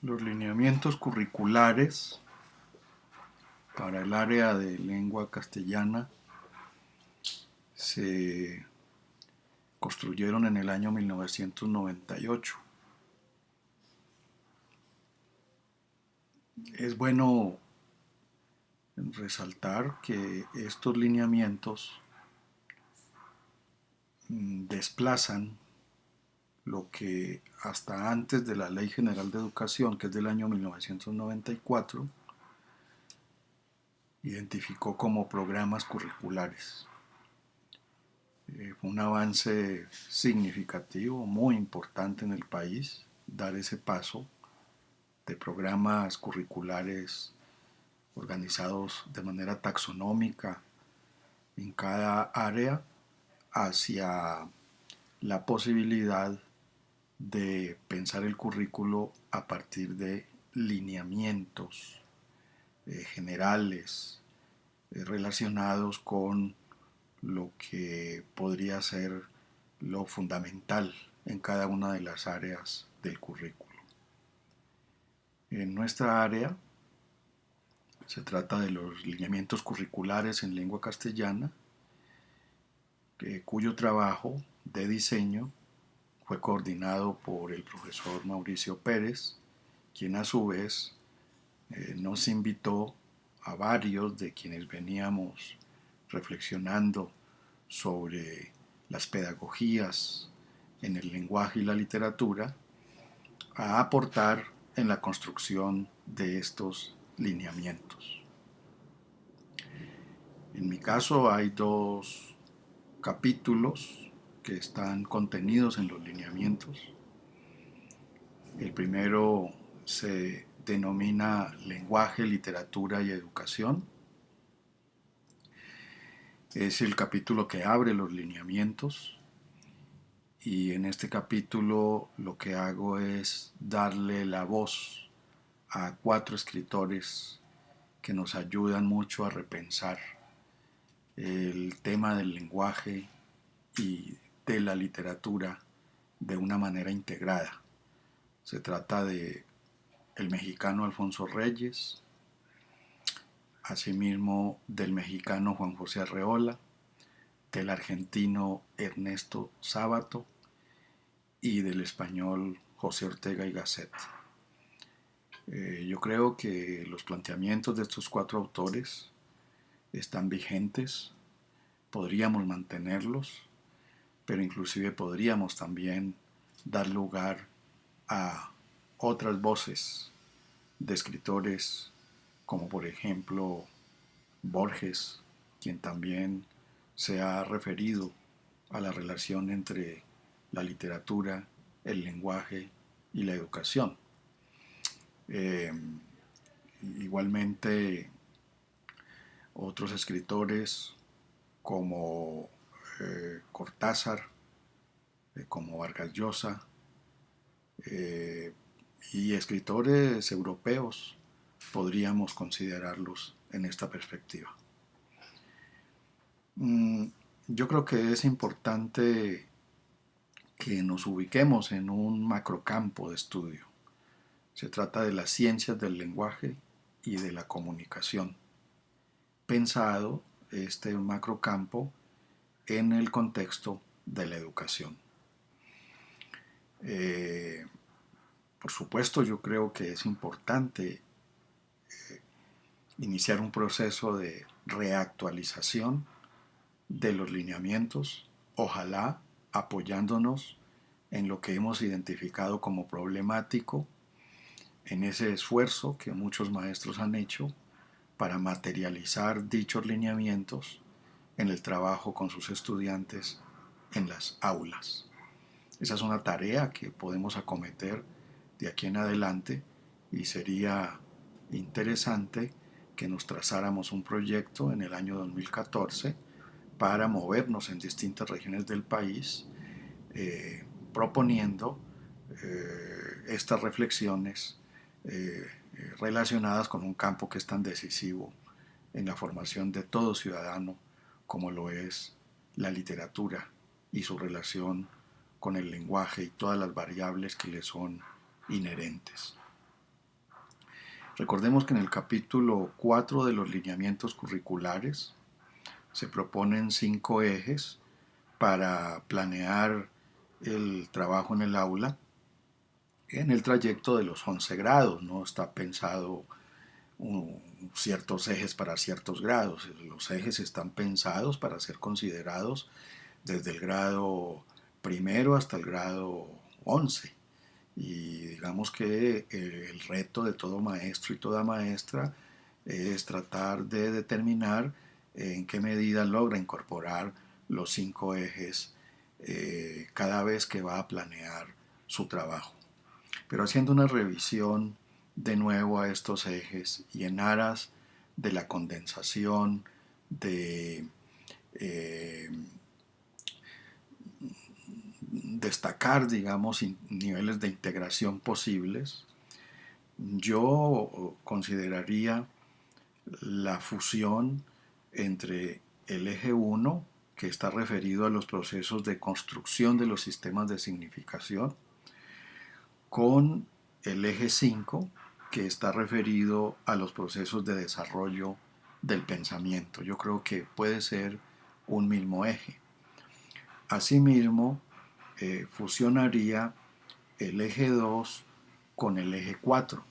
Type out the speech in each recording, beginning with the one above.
Los lineamientos curriculares para el área de lengua castellana se construyeron en el año 1998. Es bueno resaltar que estos lineamientos desplazan lo que hasta antes de la Ley General de Educación, que es del año 1994, identificó como programas curriculares. Fue un avance significativo, muy importante en el país, dar ese paso de programas curriculares organizados de manera taxonómica en cada área hacia la posibilidad de pensar el currículo a partir de lineamientos generales relacionados con lo que podría ser lo fundamental en cada una de las áreas del currículo. En nuestra área se trata de los lineamientos curriculares en lengua castellana, cuyo trabajo de diseño fue coordinado por el profesor Mauricio Pérez, quien a su vez nos invitó a varios de quienes veníamos reflexionando sobre las pedagogías en el lenguaje y la literatura a aportar en la construcción de estos lineamientos. En mi caso hay dos capítulos que están contenidos en los lineamientos. El primero se denomina Lenguaje, Literatura y Educación. Es el capítulo que abre los lineamientos y en este capítulo lo que hago es darle la voz a 4 escritores que nos ayudan mucho a repensar el tema del lenguaje y de la literatura de una manera integrada. Se trata de el mexicano Alfonso Reyes, asimismo del mexicano Juan José Arreola, del argentino Ernesto Sábato y del español José Ortega y Gasset. Yo creo que los planteamientos de estos 4 autores están vigentes, podríamos mantenerlos, pero inclusive podríamos también dar lugar a otras voces de escritores como por ejemplo Borges, quien también se ha referido a la relación entre la literatura, el lenguaje y la educación. Eh, Igualmente otros escritores como Cortázar, como Vargas Llosa, eh, y escritores europeos podríamos considerarlos en esta perspectiva. Mm, yo creo que es importante que nos ubiquemos en un macrocampo de estudio. Se trata de las ciencias del lenguaje y de la comunicación. Pensado este macrocampo en el contexto de la educación. Eh, por supuesto, yo creo que es importante iniciar un proceso de reactualización de los lineamientos, ojalá apoyándonos en lo que hemos identificado como problemático, en ese esfuerzo que muchos maestros han hecho para materializar dichos lineamientos en el trabajo con sus estudiantes en las aulas. Esa es una tarea que podemos acometer de aquí en adelante y sería interesante que nos trazáramos un proyecto en el año 2014 para movernos en distintas regiones del país proponiendo estas reflexiones relacionadas con un campo que es tan decisivo en la formación de todo ciudadano como lo es la literatura y su relación con el lenguaje y todas las variables que le son inherentes. Recordemos que en el capítulo 4 de los lineamientos curriculares se proponen 5 ejes para planear el trabajo en el aula en el trayecto de los 11 grados. No está pensado ciertos ejes para ciertos grados. Los ejes están pensados para ser considerados desde el grado primero hasta el grado 11. Y digamos que el reto de todo maestro y toda maestra es tratar de determinar en qué medida logra incorporar los 5 ejes cada vez que va a planear su trabajo. Pero haciendo una revisión de nuevo a estos ejes y en aras de la condensación, de destacar, digamos, niveles de integración posibles, yo consideraría la fusión entre el eje 1, que está referido a los procesos de construcción de los sistemas de significación, con el eje 5, que está referido a los procesos de desarrollo del pensamiento. Yo creo que puede ser un mismo eje. Asimismo, fusionaría el eje 2 con el eje 4.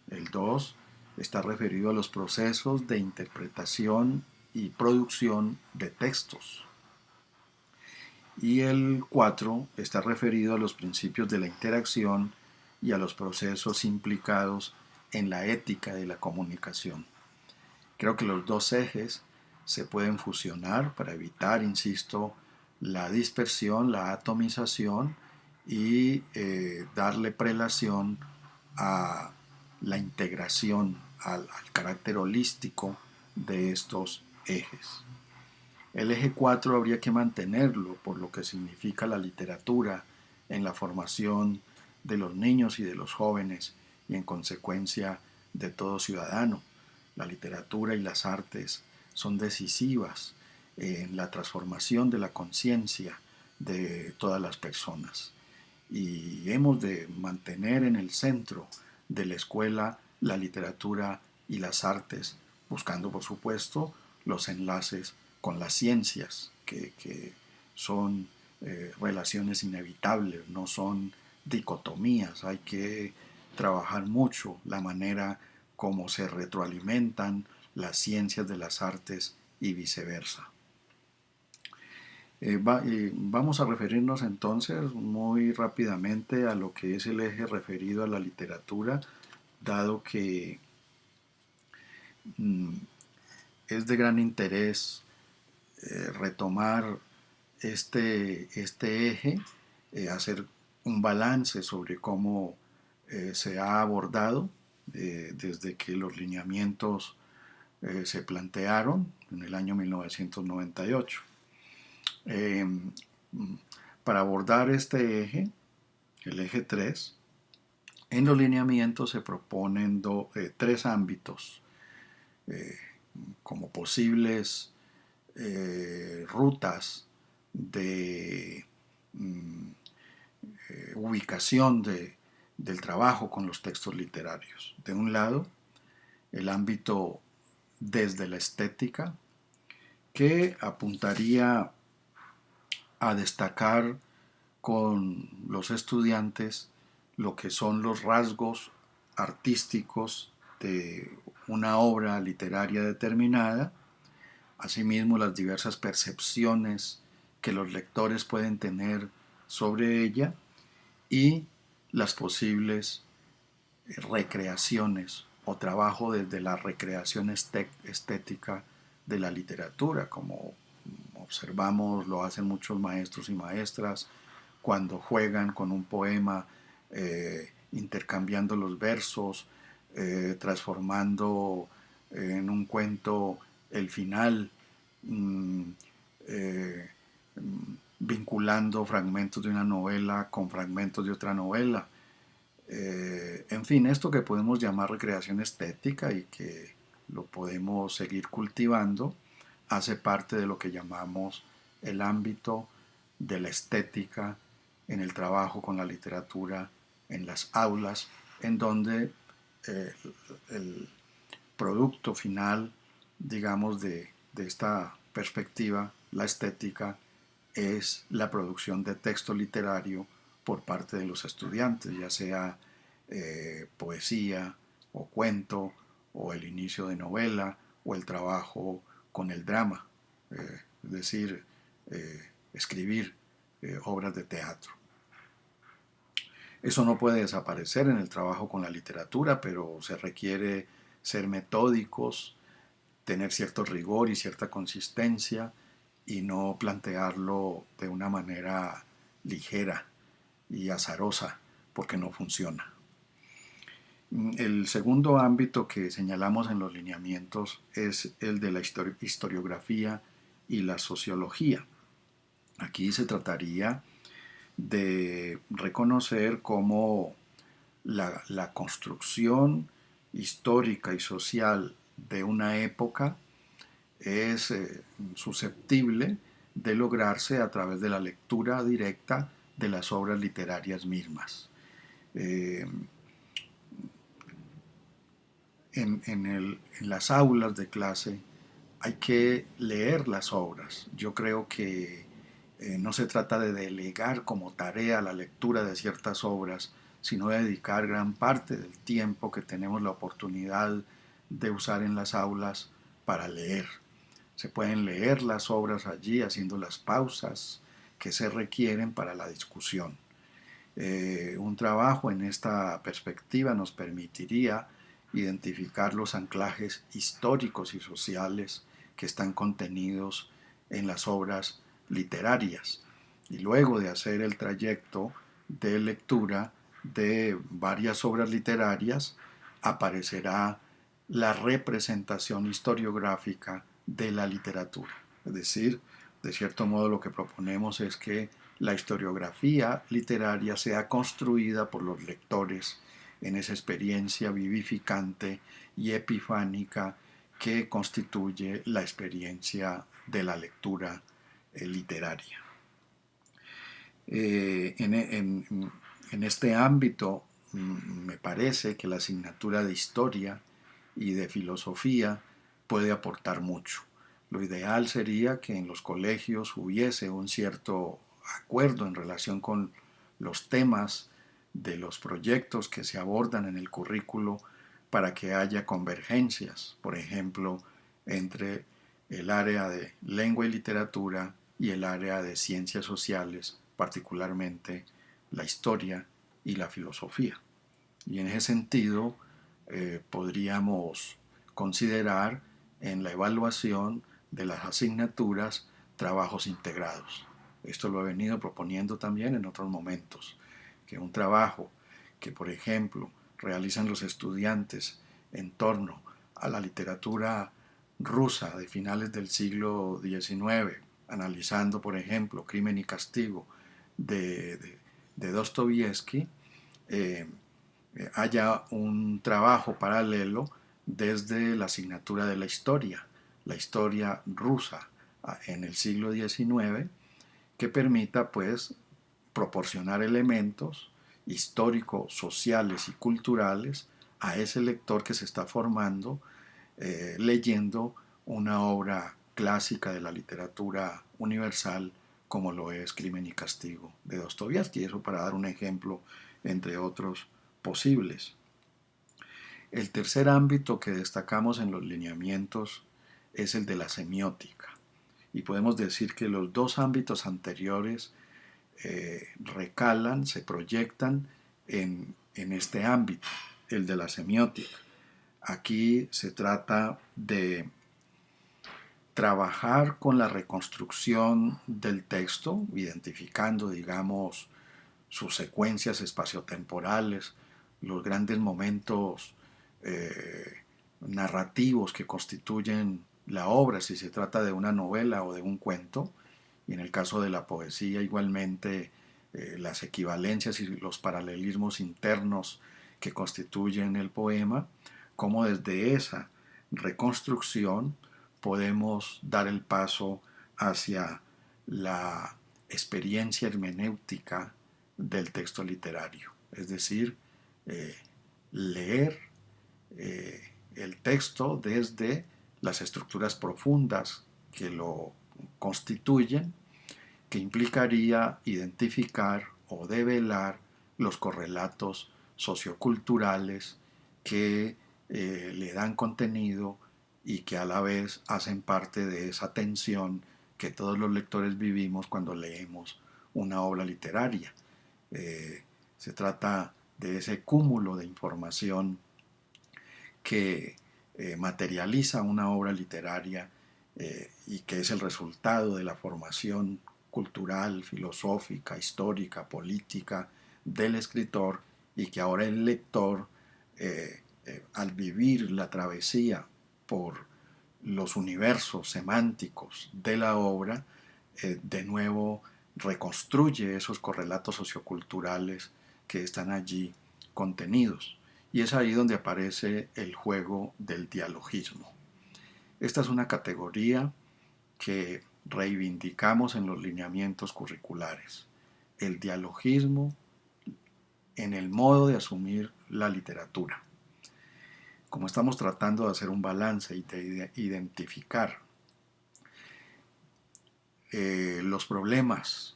El 2 está referido a los procesos de interpretación y producción de textos. Y el 4 está referido a los principios de la interacción y a los procesos implicados en la ética de la comunicación. Creo que los dos ejes se pueden fusionar para evitar, insisto, la dispersión, la atomización y darle prelación a la integración, al carácter holístico de estos ejes. El eje 4 habría que mantenerlo por lo que significa la literatura en la formación de los niños y de los jóvenes y en consecuencia de todo ciudadano. La literatura y las artes son decisivas en la transformación de la conciencia de todas las personas. Y hemos de mantener en el centro de la escuela la literatura y las artes, buscando por supuesto los enlaces con las ciencias, que son relaciones inevitables, no son dicotomías. Hay que trabajar mucho la manera como se retroalimentan las ciencias de las artes y viceversa. Vamos a referirnos entonces muy rápidamente a lo que es el eje referido a la literatura, dado que es de gran interés retomar este eje, hacer un balance sobre cómo se ha abordado desde que los lineamientos se plantearon en el año 1998. Eh, para abordar este eje, el eje 3, en los lineamientos se proponen tres ámbitos como posibles rutas de ubicación del trabajo con los textos literarios. De un lado, el ámbito desde la estética, que apuntaría a destacar con los estudiantes lo que son los rasgos artísticos de una obra literaria determinada, asimismo las diversas percepciones que los lectores pueden tener sobre ella y las posibles recreaciones o trabajo desde la recreación estética de la literatura, como observamos lo hacen muchos maestros y maestras cuando juegan con un poema, intercambiando los versos, transformando en un cuento el final, eh, vinculando fragmentos de una novela con fragmentos de otra novela. En fin, esto que podemos llamar recreación estética y que lo podemos seguir cultivando, hace parte de lo que llamamos el ámbito de la estética en el trabajo con la literatura en las aulas, en donde eh, el producto final, digamos, de esta perspectiva, la estética, es la producción de texto literario por parte de los estudiantes, ya sea poesía o cuento o el inicio de novela o el trabajo con el drama, es decir, escribir obras de teatro. Eso no puede desaparecer en el trabajo con la literatura, pero se requiere ser metódicos, tener cierto rigor y cierta consistencia y no plantearlo de una manera ligera y azarosa, porque no funciona. El segundo ámbito que señalamos en los lineamientos es el de la historiografía y la sociología. Aquí se trataría de reconocer cómo la construcción histórica y social de una época es susceptible de lograrse a través de la lectura directa de las obras literarias mismas. Eh, en las aulas de clase hay que leer las obras. Yo creo que no se trata de delegar como tarea la lectura de ciertas obras, sino de dedicar gran parte del tiempo que tenemos la oportunidad de usar en las aulas para leer. Se pueden leer las obras allí haciendo las pausas que se requieren para la discusión. Un trabajo en esta perspectiva nos permitiría identificar los anclajes históricos y sociales que están contenidos en las obras literarias. Y luego de hacer el trayecto de lectura de varias obras literarias, aparecerá la representación historiográfica de la literatura. Es decir, de cierto modo lo que proponemos es que la historiografía literaria sea construida por los lectores en esa experiencia vivificante y epifánica que constituye la experiencia de la lectura literaria. En este ámbito me parece que la asignatura de historia y de filosofía puede aportar mucho. Lo ideal sería que en los colegios hubiese un cierto acuerdo en relación con los temas de los proyectos que se abordan en el currículo para que haya convergencias, por ejemplo, entre el área de lengua y literatura y el área de ciencias sociales, particularmente la historia y la filosofía. Y en ese sentido, podríamos considerar en la evaluación de las asignaturas trabajos integrados. Esto lo he venido proponiendo también en otros momentos, que un trabajo que, por ejemplo, realizan los estudiantes en torno a la literatura rusa de finales del siglo XIX, analizando, por ejemplo, Crimen y Castigo de Dostoyevsky, eh, haya un trabajo paralelo desde la asignatura de la historia rusa en el siglo XIX, que permita pues proporcionar elementos históricos, sociales y culturales a ese lector que se está formando leyendo una obra clásica de la literatura universal como lo es Crimen y Castigo de Dostoyevsky. Eso para dar un ejemplo entre otros posibles. El tercer ámbito que destacamos en los lineamientos es el de la semiótica. Y podemos decir que los dos ámbitos anteriores recalan, se proyectan en este ámbito, el de la semiótica. Aquí se trata de trabajar con la reconstrucción del texto, identificando, digamos, sus secuencias espaciotemporales, los grandes momentos narrativos que constituyen la obra, si se trata de una novela o de un cuento, y en el caso de la poesía igualmente las equivalencias y los paralelismos internos que constituyen el poema, como desde esa reconstrucción podemos dar el paso hacia la experiencia hermenéutica del texto literario, es decir, leer texto desde las estructuras profundas que lo constituyen, que implicaría identificar o develar los correlatos socioculturales que le dan contenido y que a la vez hacen parte de esa tensión que todos los lectores vivimos cuando leemos una obra literaria. Se trata de ese cúmulo de información que materializa una obra literaria y que es el resultado de la formación cultural, filosófica, histórica, política del escritor, y que ahora el lector, al vivir la travesía por los universos semánticos de la obra, de nuevo reconstruye esos correlatos socioculturales que están allí contenidos. Y es ahí donde aparece el juego del dialogismo. Esta es una categoría que reivindicamos en los lineamientos curriculares. El dialogismo en el modo de asumir la literatura. Como estamos tratando de hacer un balance y de identificar los problemas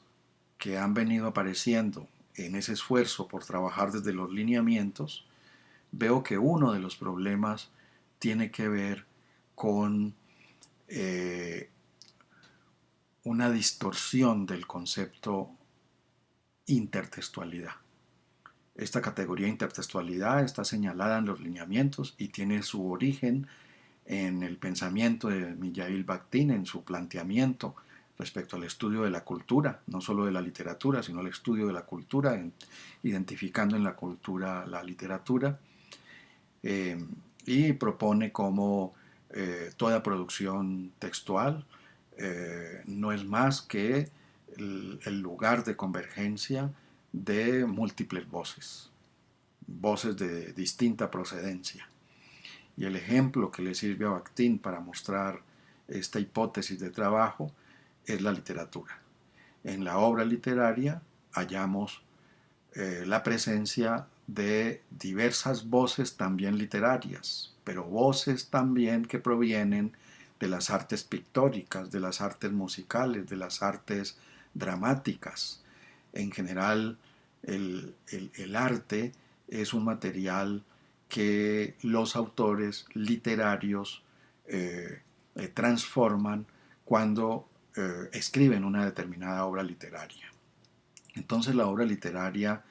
que han venido apareciendo en ese esfuerzo por trabajar desde los lineamientos, veo que uno de los problemas tiene que ver con una distorsión del concepto intertextualidad. Esta categoría intertextualidad está señalada en los lineamientos y tiene su origen en el pensamiento de Mijaíl Bakhtin, en su planteamiento respecto al estudio de la cultura, no solo de la literatura, sino el estudio de la cultura, identificando en la cultura la literatura, y propone como toda producción textual no es más que el lugar de convergencia de múltiples voces, voces de distinta procedencia. Y el ejemplo que le sirve a Bakhtin para mostrar esta hipótesis de trabajo es la literatura. En la obra literaria hallamos la presencia de diversas voces también literarias, pero voces también que provienen de las artes pictóricas, de las artes musicales, de las artes dramáticas. En general, el arte es un material que los autores literarios transforman cuando escriben una determinada obra literaria. Entonces la obra literaria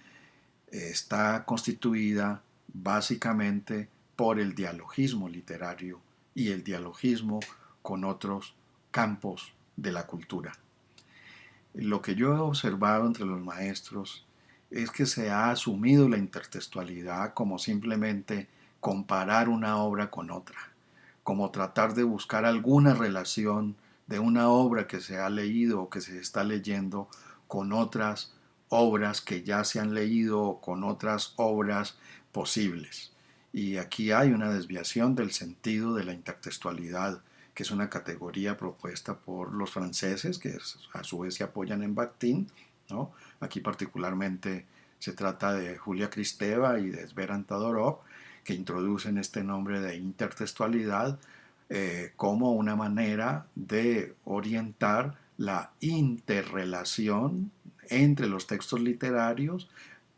está constituida básicamente por el dialogismo literario y el dialogismo con otros campos de la cultura. Lo que yo he observado entre los maestros es que se ha asumido la intertextualidad como simplemente comparar una obra con otra, como tratar de buscar alguna relación de una obra que se ha leído o que se está leyendo con otras obras que ya se han leído o con otras obras posibles. Y aquí hay una desviación del sentido de la intertextualidad, que es una categoría propuesta por los franceses, que a su vez se apoyan en Bakhtin, ¿no? Aquí particularmente se trata de Julia Kristeva y de Sverran Todorov, que introducen este nombre de intertextualidad como una manera de orientar la interrelación entre los textos literarios,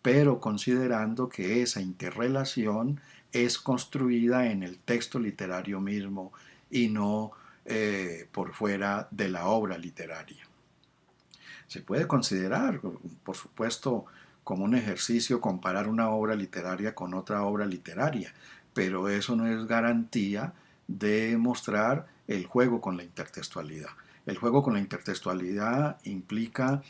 pero considerando que esa interrelación es construida en el texto literario mismo y no por fuera de la obra literaria. Se puede considerar, por supuesto, como un ejercicio comparar una obra literaria con otra obra literaria, pero eso no es garantía de mostrar el juego con la intertextualidad. El juego con la intertextualidad implica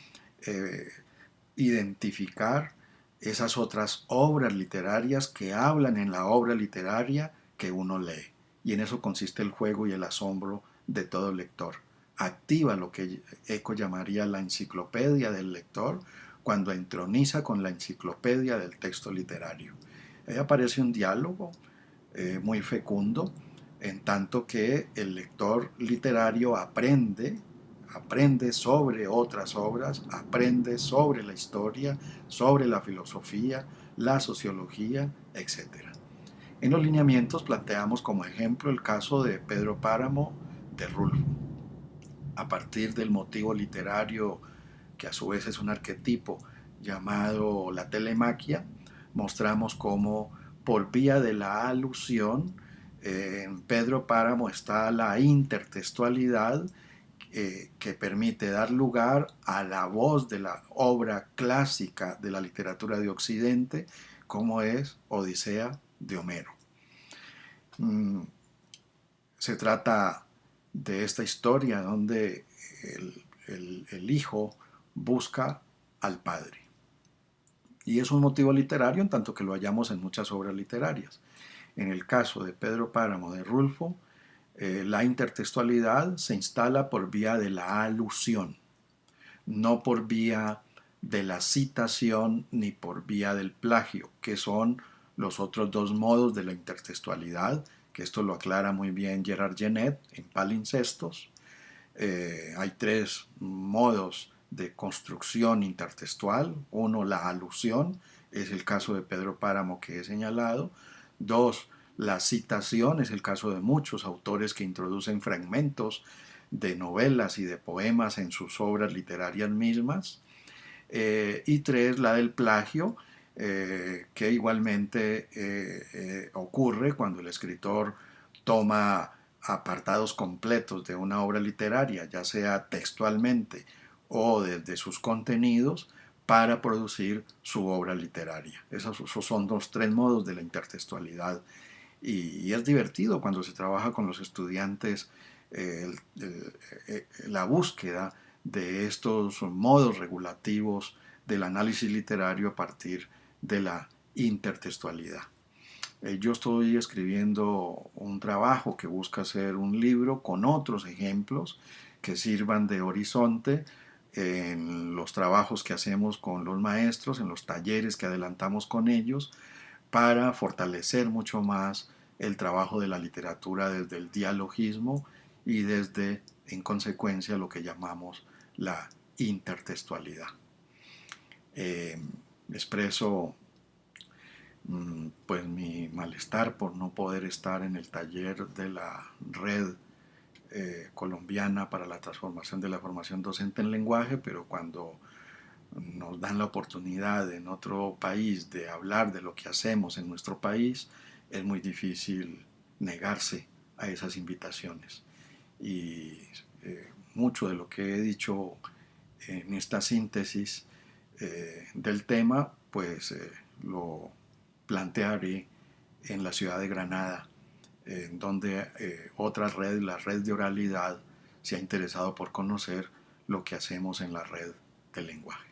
identificar esas otras obras literarias que hablan en la obra literaria que uno lee. Y en eso consiste el juego y el asombro de todo lector. Activa lo que Eco llamaría la enciclopedia del lector cuando entroniza con la enciclopedia del texto literario. Ahí aparece un diálogo muy fecundo, en tanto que el lector literario aprende sobre otras obras, aprende sobre la historia, sobre la filosofía, la sociología, etc. En los lineamientos planteamos como ejemplo el caso de Pedro Páramo de Rulfo. A partir del motivo literario, que a su vez es un arquetipo llamado la telemaquia, mostramos cómo por vía de la alusión en Pedro Páramo está la intertextualidad que permite dar lugar a la voz de la obra clásica de la literatura de Occidente, como es Odisea de Homero. Se trata de esta historia donde el hijo busca al padre. Y es un motivo literario en tanto que lo hallamos en muchas obras literarias. En el caso de Pedro Páramo de Rulfo, la intertextualidad se instala por vía de la alusión, no por vía de la citación ni por vía del plagio, que son los otros dos modos de la intertextualidad, que esto lo aclara muy bien Gerard Genet en Palincestos. Hay tres modos de construcción intertextual. Uno, la alusión, es el caso de Pedro Páramo que he señalado. Dos, la citación, es el caso de muchos autores que introducen fragmentos de novelas y de poemas en sus obras literarias mismas. Y tres, la del plagio, que igualmente ocurre cuando el escritor toma apartados completos de una obra literaria, ya sea textualmente o desde sus contenidos, para producir su obra literaria. Esos son los tres modos de la intertextualidad. Y es divertido cuando se trabaja con los estudiantes la búsqueda de estos modos regulativos del análisis literario a partir de la intertextualidad. Yo estoy escribiendo un trabajo que busca ser un libro con otros ejemplos que sirvan de horizonte en los trabajos que hacemos con los maestros, en los talleres que adelantamos con ellos, para fortalecer mucho más el trabajo de la literatura desde el dialogismo y desde, en consecuencia, lo que llamamos la intertextualidad. Expreso pues mi malestar por no poder estar en el taller de la red colombiana para la transformación de la formación docente en lenguaje, pero cuando nos dan la oportunidad en otro país de hablar de lo que hacemos en nuestro país, es muy difícil negarse a esas invitaciones. Y mucho de lo que he dicho en esta síntesis del tema, pues lo plantearé en la ciudad de Granada, en donde otra red, la red de oralidad, se ha interesado por conocer lo que hacemos en la red del lenguaje.